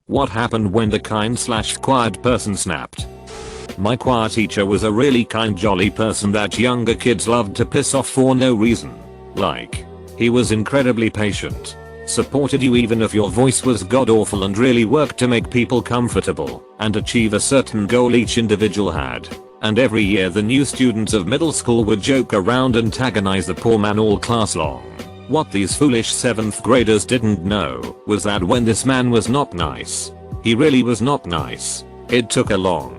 What happened when the kind/quiet person snapped? My choir teacher was a really kind jolly person that younger kids loved to piss off for no reason. Like, he was incredibly patient, supported you even if your voice was god awful, and really worked to make people comfortable and achieve a certain goal each individual had. And every year the new students of middle school would joke around and antagonize the poor man all class long. What these foolish 7th graders didn't know was that when this man was not nice, he really was not nice. It took a long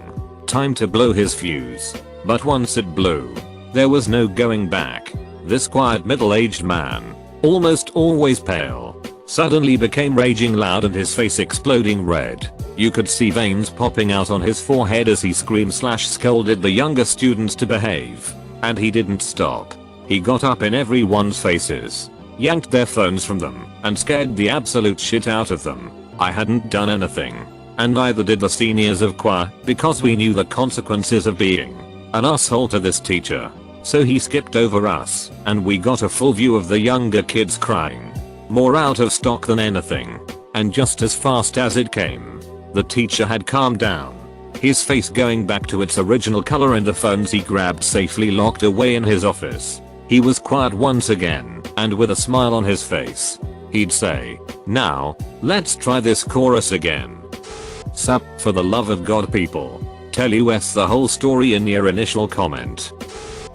time to blow his fuse, but once it blew, there was no going back. This quiet middle-aged man, almost always pale, suddenly became raging loud and his face exploding red. You could see veins popping out on his forehead as he screamed/scolded the younger students to behave. And he didn't stop. He got up in everyone's faces, yanked their phones from them, and scared the absolute shit out of them. I hadn't done anything, and neither did the seniors of choir, because we knew the consequences of being an asshole to this teacher. So he skipped over us, and we got a full view of the younger kids crying. More out of stock than anything. And just as fast as it came, the teacher had calmed down, his face going back to its original color, and the phones he grabbed safely locked away in his office. He was quiet once again, and with a smile on his face, he'd say, "Now, let's try this chorus again." Sup, for the love of God people, tell us the whole story in your initial comment.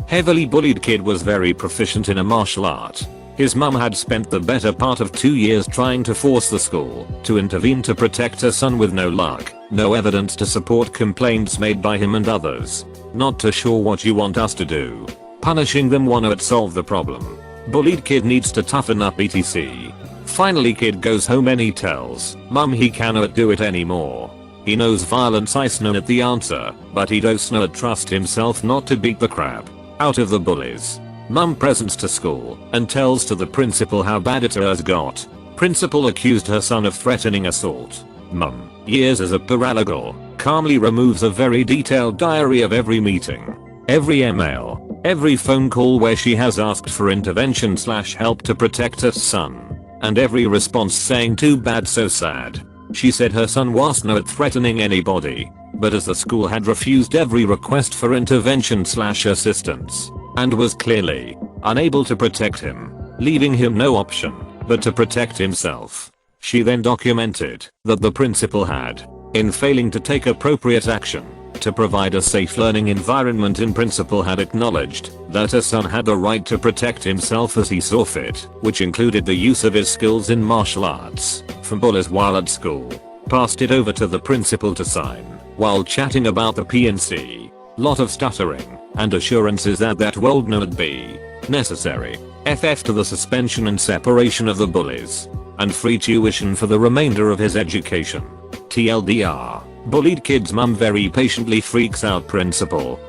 Heavily bullied kid was very proficient in a martial art. His mum had spent the better part of 2 years trying to force the school to intervene to protect her son, with no luck, no evidence to support complaints made by him and others. Not too sure what you want us to do. Punishing them won't solve the problem. Bullied kid needs to toughen up etc. Finally kid goes home and he tells mum he cannot do it anymore. He knows violence is not the answer, but he does not trust himself not to beat the crap out of the bullies. Mum presents to school and tells to the principal how bad it has got. Principal accused her son of threatening assault. Mum, years as a paralegal, calmly removes a very detailed diary of every meeting, every email, every phone call where she has asked for intervention/help to protect her son, and every response saying too bad, so sad. She said her son was not threatening anybody, but as the school had refused every request for intervention/assistance, and was clearly unable to protect him, leaving him no option but to protect himself. She then documented that the principal had, in failing to take appropriate action to provide a safe learning environment, in principle had acknowledged that her son had the right to protect himself as he saw fit, which included the use of his skills in martial arts from bullies while at school. Passed it over to the principal to sign while chatting about the PNC. Lot of stuttering and assurances that would not be necessary. FF to the suspension and separation of the bullies, and free tuition for the remainder of his education. TLDR, bullied kid's mum very patiently freaks out principal.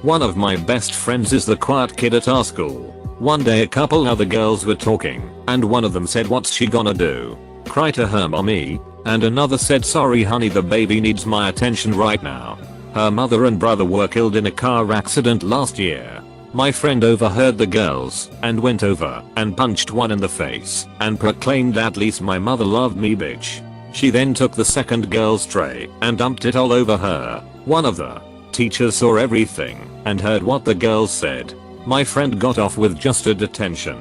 One of my best friends is the quiet kid at our school. One day a couple other girls were talking, and one of them said what's she gonna do? Cry to her mommy? And another said sorry honey, the baby needs my attention right now. Her mother and brother were killed in a car accident last year. My friend overheard the girls and went over and punched one in the face and proclaimed at least my mother loved me bitch. She then took the second girl's tray and dumped it all over her. One of the teachers saw everything and heard what the girls said. My friend got off with just a detention.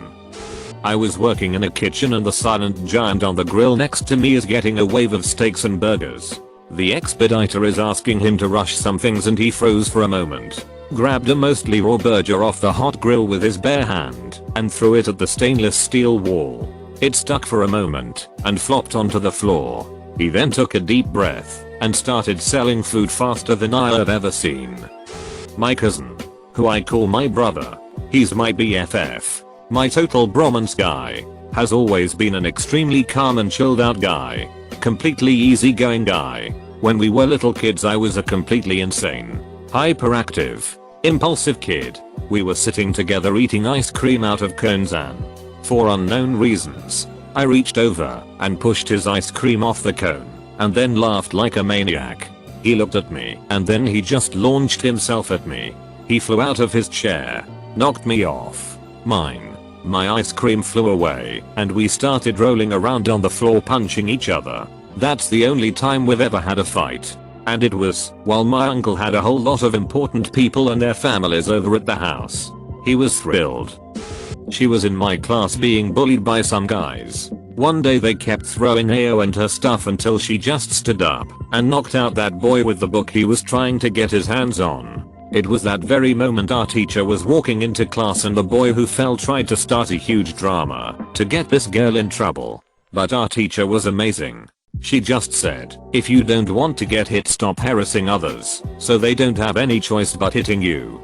I was working in a kitchen and the silent giant on the grill next to me is getting a wave of steaks and burgers. The expediter is asking him to rush some things and he froze for a moment, grabbed a mostly raw burger off the hot grill with his bare hand and threw it at the stainless steel wall. It stuck for a moment and flopped onto the floor. He then took a deep breath and started selling food faster than I have ever seen. My cousin, who I call my brother, he's my BFF, my total bromance guy, has always been an extremely calm and chilled out guy. Completely easygoing guy. When we were little kids I was a completely insane, hyperactive, impulsive kid. We were sitting together eating ice cream out of cones and, for unknown reasons, I reached over and pushed his ice cream off the cone and then laughed like a maniac. He looked at me and then he just launched himself at me. He flew out of his chair, knocked me off mine. My ice cream flew away and we started rolling around on the floor punching each other. That's the only time we've ever had a fight. And it was while my uncle had a whole lot of important people and their families over at the house. He was thrilled. She was in my class being bullied by some guys. One day they kept throwing AO and her stuff until she just stood up and knocked out that boy with the book he was trying to get his hands on. It was that very moment our teacher was walking into class and the boy who fell tried to start a huge drama to get this girl in trouble. But our teacher was amazing. She just said, if you don't want to get hit, stop harassing others, so they don't have any choice but hitting you.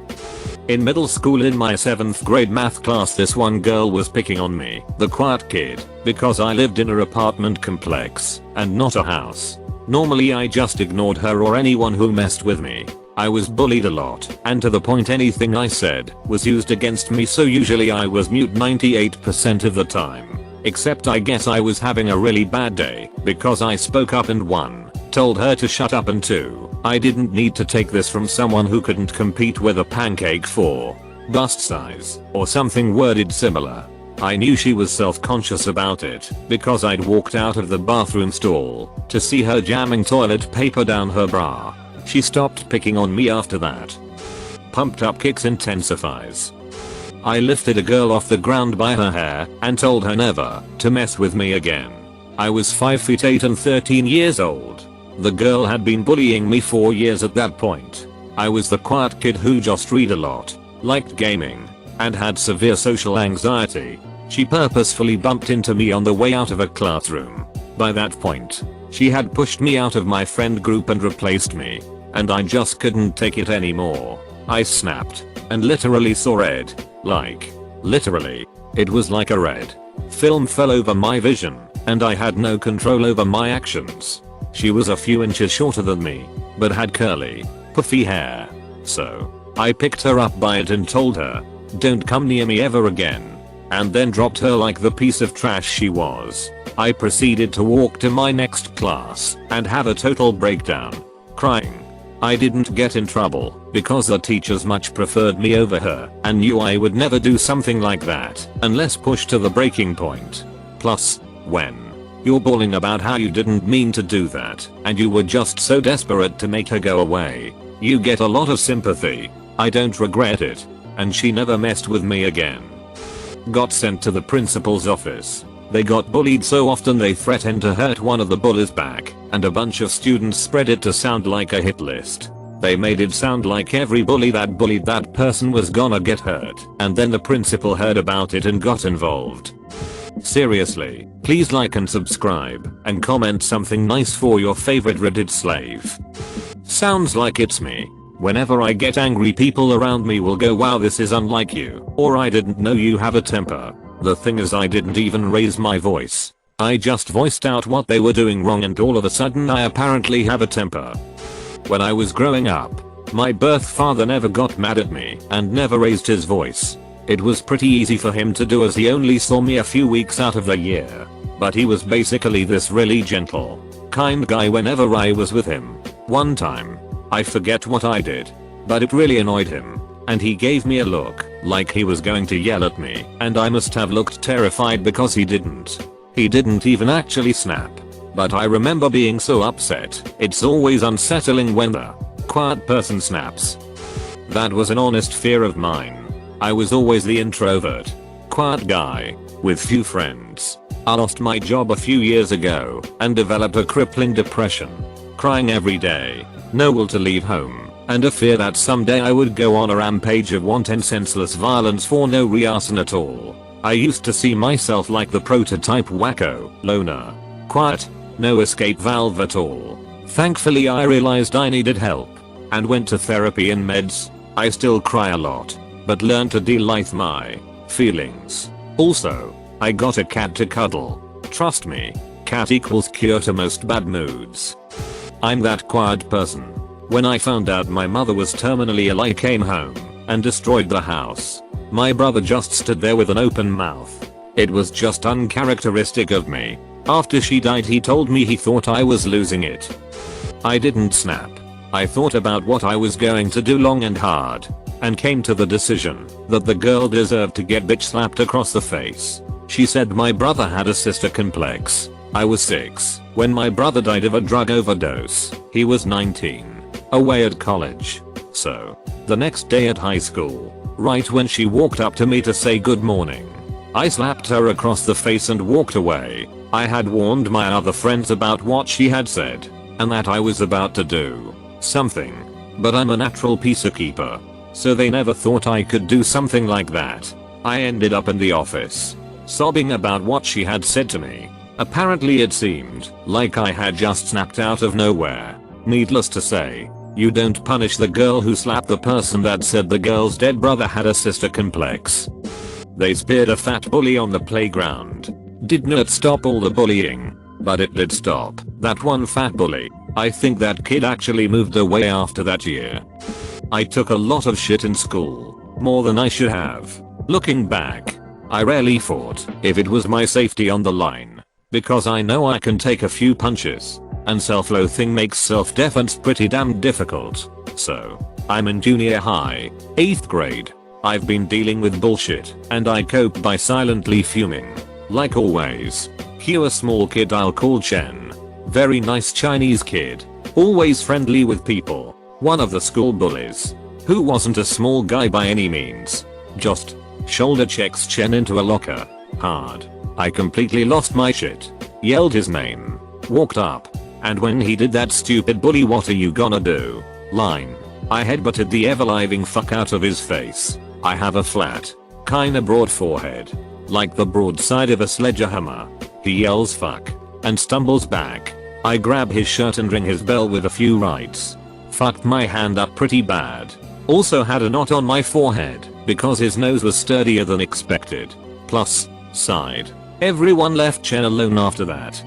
In middle school in my 7th grade math class, this one girl was picking on me, the quiet kid, because I lived in an apartment complex and not a house. Normally I just ignored her or anyone who messed with me. I was bullied a lot, and to the point anything I said was used against me, so usually I was mute 98% of the time. Except I guess I was having a really bad day because I spoke up and 1, told her to shut up, and 2, I didn't need to take this from someone who couldn't compete with a pancake for bust size or something worded similar. I knew she was self-conscious about it because I'd walked out of the bathroom stall to see her jamming toilet paper down her bra. She stopped picking on me after that. Pumped up kicks intensifies. I lifted a girl off the ground by her hair and told her never to mess with me again. I was 5 feet 8 and 13 years old. The girl had been bullying me for years at that point. I was the quiet kid who just read a lot, liked gaming, and had severe social anxiety. She purposefully bumped into me on the way out of a classroom. By that point, she had pushed me out of my friend group and replaced me, and I just couldn't take it anymore. I snapped and literally saw red. Like, literally. It was like a red film fell over my vision, and I had no control over my actions. She was a few inches shorter than me, but had curly, puffy hair. So, I picked her up by it and told her, don't come near me ever again, and then dropped her like the piece of trash she was. I proceeded to walk to my next class and have a total breakdown, crying. I didn't get in trouble because the teachers much preferred me over her and knew I would never do something like that unless pushed to the breaking point. Plus, when you're bawling about how you didn't mean to do that and you were just so desperate to make her go away, you get a lot of sympathy. I don't regret it, and she never messed with me again. Got sent to the principal's office. They got bullied so often they threatened to hurt one of the bullies back, and a bunch of students spread it to sound like a hit list. They made it sound like every bully that bullied that person was gonna get hurt, and then the principal heard about it and got involved. Seriously, please like and subscribe, and comment something nice for your favorite Reddit slave. Sounds like it's me. Whenever I get angry, people around me will go, wow, this is unlike you, or I didn't know you have a temper. The thing is, I didn't even raise my voice. I just voiced out what they were doing wrong, and all of a sudden I apparently have a temper. When I was growing up, my birth father never got mad at me and never raised his voice. It was pretty easy for him to do as he only saw me a few weeks out of the year. But he was basically this really gentle, kind guy whenever I was with him. One time, I forget what I did, but it really annoyed him, and he gave me a look like he was going to yell at me, and I must have looked terrified because he didn't. He didn't even actually snap. But I remember being so upset. It's always unsettling when the quiet person snaps. That was an honest fear of mine. I was always the introvert, quiet guy with few friends. I lost my job a few years ago and developed a crippling depression, crying every day, no will to leave home, and a fear that someday I would go on a rampage of wanton senseless violence for no reason at all. I used to see myself like the prototype wacko, loner, quiet, no escape valve at all. Thankfully I realized I needed help and went to therapy and meds. I still cry a lot, but learned to deal with my feelings. Also, I got a cat to cuddle. Trust me, cat equals cure to most bad moods. I'm that quiet person. When I found out my mother was terminally ill, I came home and destroyed the house. My brother just stood there with an open mouth. It was just uncharacteristic of me. After she died, he told me he thought I was losing it. I didn't snap. I thought about what I was going to do long and hard, and came to the decision that the girl deserved to get bitch slapped across the face. She said my brother had a sister complex, I was 6 when my brother died of a drug overdose. He was 19, away at college. So, the next day at high school, right when she walked up to me to say good morning, I slapped her across the face and walked away. I had warned my other friends about what she had said, and that I was about to do something, but I'm a natural peacekeeper, so they never thought I could do something like that. I ended up in the office, sobbing about what she had said to me. Apparently it seemed like I had just snapped out of nowhere. Needless to say, you don't punish the girl who slapped the person that said the girl's dead brother had a sister complex. They speared a fat bully on the playground. Did not stop all the bullying, but it did stop that one fat bully. I think that kid actually moved away after that year. I took a lot of shit in school, more than I should have. Looking back, I rarely fought if it was my safety on the line, because I know I can take a few punches, and self-loathing makes self-defense pretty damn difficult. So, I'm in junior high, 8th grade. I've been dealing with bullshit, and I cope by silently fuming. Like always. Cue a small kid I'll call Chen. Very nice Chinese kid, always friendly with people. One of the school bullies, who wasn't a small guy by any means, just shoulder checks Chen into a locker. Hard. I completely lost my shit. Yelled his name. Walked up. And when he did that stupid bully "what are you gonna do" line, I headbutted the ever-living fuck out of his face. I have a flat, kinda broad forehead, like the broad side of a sledgehammer. He yells fuck, and stumbles back. I grab his shirt and ring his bell with a few rights. Fucked my hand up pretty bad. Also had a knot on my forehead, because his nose was sturdier than expected. Plus, sighed. Everyone left Chen alone after that.